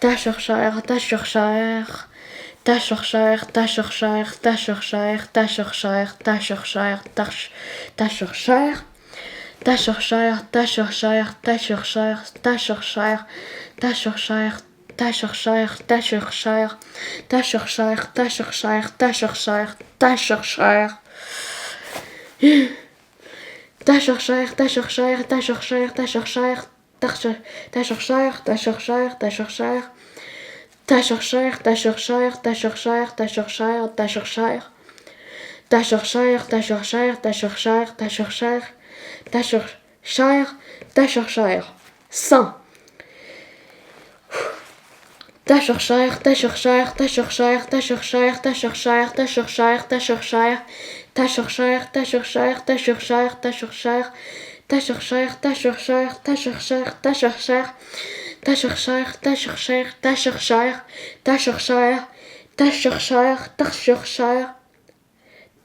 ta chercheur, ta chercheur, ta chercheur, ta chercheur, ta chercheur, ta chercheur, ta chercheur, ta chercheur. Ta chercheur, ta chercheur, ta chercheur, ta chercheur, ta chercheur, ta chercheur, ta chercheur, ta chercheur, ta chercheur, ta chercheur, ta chercheur. Ta chercheur, ta chercheur, ta chercheur, ta chercheur, ta chercheur, ta chercheur, ta chercheur. Ta chercheur, ta chercheur, ta chercheur, ta chercheur, ta chercheur. Ta chercheur, ta chercheur, ta chercheur, ta chercheur. Ta chercheur, ta chercheur. 100. Ta chercheur, ta chercheur, ta chercheur, ta chercheur, ta chercheur, ta chercheur, ta chercheur. Ta chercheur, ta chercheur, ta chercheur, ta chercheur. Ta chercheur, ta chercheur, ta chercheur, ta chercheur. Ta chercheur, ta chercheur, ta chercheur, ta chercheur. Ta chercheur, ta chercheur.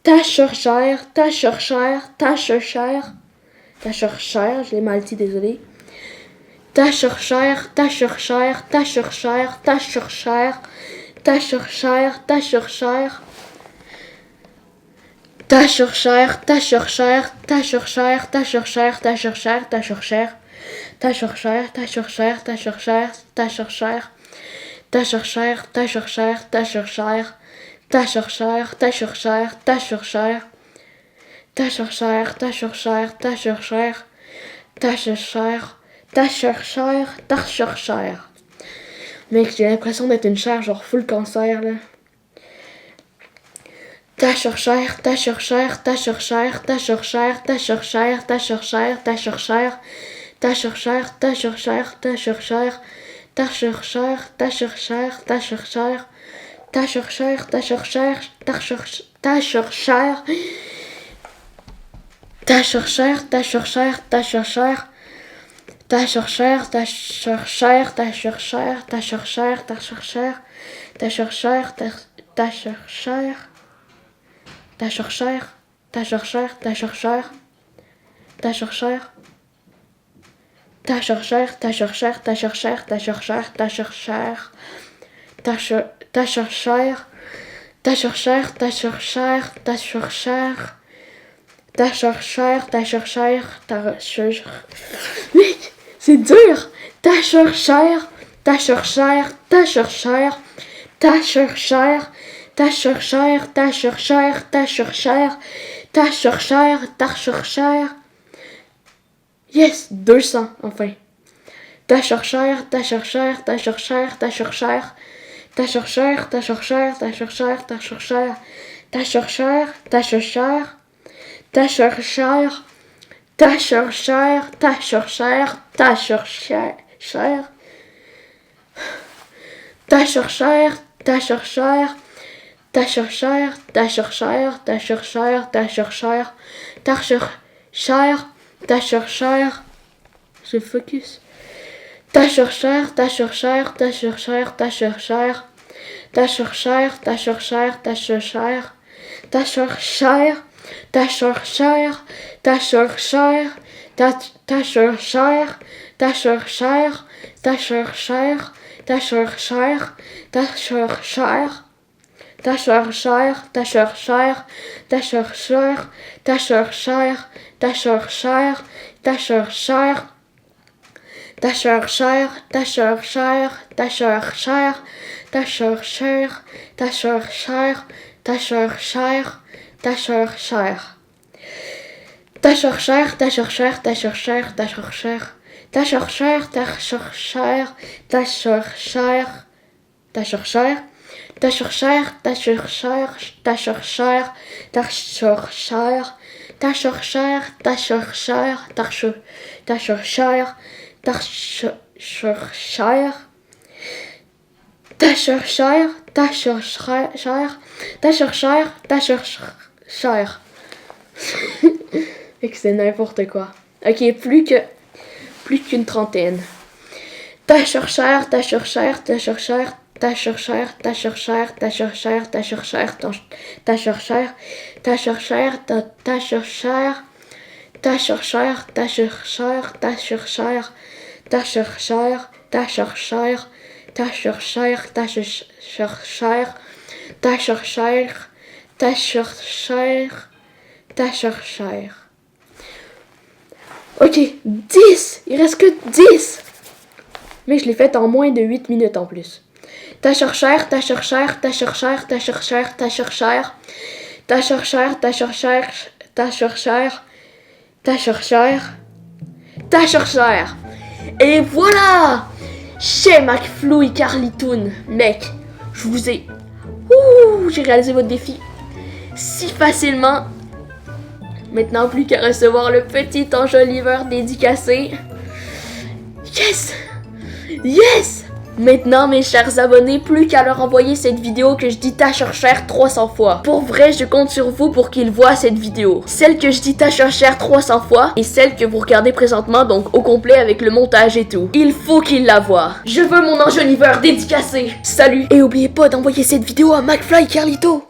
Ta chercheur, ta chercheur, ta chercheur. Ta chercheur, je l'ai mal dit, désolé. Ta chercheur, ta chercheur, ta chercheur, ta chercheur. Ta chercheur, ta chercheur. Ta chercheur, ta chercheur, ta chercheur, ta chercheur, ta chercheur, ta chercheur. Ta chercheur, ta chercheur, ta chercheur, ta chercheur. Ta chercheur, ta chercheur, ta chercheur. Ta chercheur, ta chercheur, ta chercheur. Ta chercheur, ta chercheur, ta chercheur. Ta chercheur, ta chercheur, ta chercheur. Mec, j'ai l'impression d'être une chair genre full cancer là. Ta chercheur, ta chercheur, ta chercheur, ta chercheur, ta chercheur, ta chercheur, ta chercheur. Ta chercheur, ta chercheur, ta chercheur. Ta chercheur, ta chercheur, ta chercheur. Ta chercheur, ta chercheur, ta chercheur, ta chercheur. Ta chercheur, ta chercheur, ta chercheur. Ta chercheur, ta chercheur, ta chercheur, ta chercheur, ta chercheur. Ta chercheur, ta chercheur. Ta chercheur, ta chercheur, ta chercheur. Ta chercheur. Ta chercheur, ta chercheur, ta chercheur, ta chercheur, ta chercheur. Ta chercheur. Ta chercheur, ta chercheur, ta chercheur. Ta chercheur, ta chercheur, ta chercheur. Mec, c'est dur! Ta chercheur, ta chercheur, ta chercheur. Ta chercheur, ta chercheur, ta chercheur, ta chercheur. Ta chercheur, ta chercheur. Yes, 200, enfin. Ta chercheur, ta chercheur, ta chercheur, ta chercheur. Ta chercheur, ta chercheur, ta chercheur, ta chercheur. Ta chercheur, ta chercheur. Ta chercheur, ta chercheur, ta chercheur, ta chercheur. Ta chercheur, ta chercheur. Ta chercheur, ta chercheur, ta chercheur, ta chercheur. Ta chercheur, ta chercheur. Je focus. Ta chercheur, ta chercheur, ta chercheur, ta chercheur. Ta chercheur, ta chercheur, ta chercheur. Ta chercheur, ta chercheur, ta chercheur. Ta chercheur, ta chercheur, ta chercheur. Ta chercheur, ta chercheur. Ta chercheur, ta chercheur, ta chercheur, ta chercheur, ta chercheur, ta chercheur. Ta chercheur, ta chercheur, ta chercheur, ta chercheur, ta chercheur, ta chercheur, ta chercheur. Ta chercheur, ta chercheur, ta chercheur, ta chercheur. Ta chercheur, ta chercheur, ta chercheur, ta chercheur. Ta chercheur, ta chercheur, ta chercheur, ta chercheur. Ta chercheur, ta chercheur, ta chercheur. Ta chercheur. Ta chercheur, ta chercheur, ta chercheur, ta chercheur. Et que c'est n'importe quoi. Ok, plus qu'une trentaine. Ta chercheur, ta chercheur, ta chercheur, ta chercheur, ta chercheur, ta chercheur, ta chercheur, ta chercheur, ta chercheur, ta chercheur, ta chercheur, ta chercheur, ta chercheur, ta chercheur, ta chercheur, Tashershire. Ok, 10! Il reste que 10! Mais je l'ai fait en moins de 8 minutes en plus. Tashershire. Et voilà! Chez McFlou et Carlitoon. Mec, je vous ai... j'ai réalisé votre défi si facilement. Maintenant, plus qu'à recevoir le petit enjoliveur dédicacé. Yes! Yes! Maintenant, mes chers abonnés, plus qu'à leur envoyer cette vidéo que je dis Tashershire 300 fois. Pour vrai, je compte sur vous pour qu'ils voient cette vidéo. Celle que je dis Tashershire 300 fois et celle que vous regardez présentement, donc au complet avec le montage et tout. Il faut qu'ils la voient. Je veux mon enjoliveur dédicacé. Salut! Et oubliez pas d'envoyer cette vidéo à McFly et Carlito.